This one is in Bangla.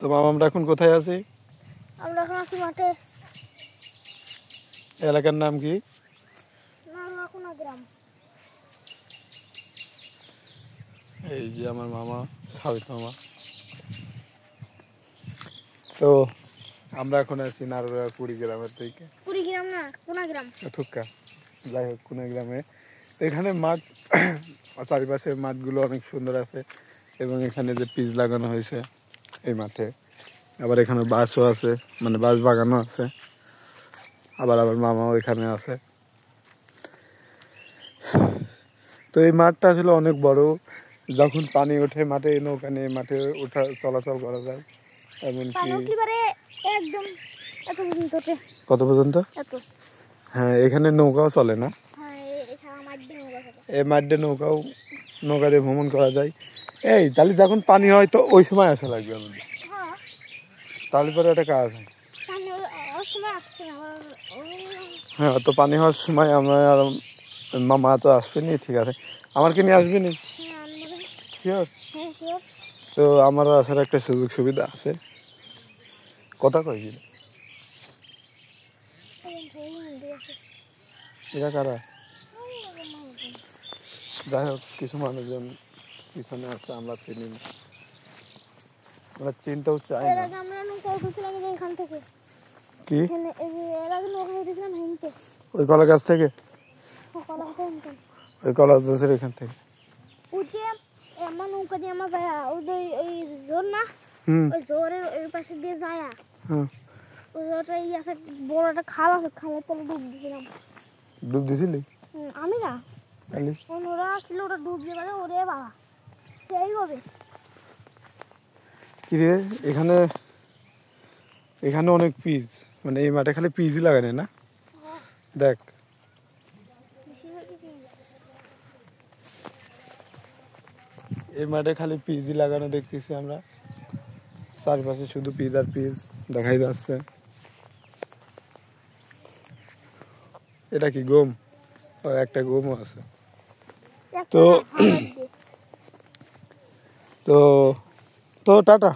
তো মামা আমরা এখন কোথায় আছি? আমরা এখন আছি মাঠে। এলাকার নাম কি? নারুয়াকুনা গ্রাম। এই যে আমার মামা, সাবিত মামা। তো আমরা এখন আছি নারুয়া কুড়িগ্রামের থেকে। কুড়িগ্রাম না, কোনা গ্রাম। থুক্কা, যাই হোক কোন গ্রামে। এখানে মাঠ, চারিপাশের মাঠগুলো অনেক সুন্দর আছে এবং এখানে যে পিচ লাগানো হয়েছে এই মাঠে, আবার এখানে বাঁশও আছে, মানে বাঁশ বাগানও আছে। আবার আমার মামাও এখানে আছে। তো এই মাঠটা আসলে অনেক বড়। যখন পানি ওঠে মাঠে, নৌকা নিয়ে মাঠে ওঠা চলাচল করা যায়। এমনকি একদম এত পর্যন্ত। কত পর্যন্ত? এত। হ্যাঁ, এখানে নৌকাও চলে না? হ্যাঁ, এই মাঠে নৌকা দিয়ে ভ্রমণ করা যায়। এই তাহলে যখন পানি হয় তো ওই সময় আসা লাগবে আমাদের। হ্যাঁ, তাহলে পরে একটা কাজ হয়। হ্যাঁ, তো পানি হওয়ার সময় আমরা আর মামা তো আসবেনি, ঠিক আছে। আমার কি নিয়ে আসবেনি? শিওর? তো আমারও আসার একটা সুযোগ সুবিধা আছে। কথা কয়েছিল এরা কারা? যাই হোক, কিছু মানুষজন পিছনে আছে, আমরা চিনি না, আমরা চিনতেও চাই না। কি ওই কলা গাছ থেকে? ওই কলা গাছের এখান থেকে নৌকা দিয়ে আমার ওই জোর না, ওই জোরের ওই পাশে দিয়ে যায়। ওই জোরটা আছে, বড় একটা খাল আছে, খালের তলে ডুব দিয়েছিলাম। ডুব দিছিলি? আমি না, ওরা আসছিল, ওরা ডুব দিয়ে পারে। ওরে বাবা, সেই হবে কি রে? এখানে অনেক পিচ, মানে এই মাঠে খালি পিচই লাগানে না? দেখ, এই মাঠে খালি পিচই লাগানো দেখতেছি আমরা। চারপাশে শুধু পিচ আর পিচ দেখাই যাচ্ছে। এটা কি গম? একটা গমও আছে। তো তো টাটা।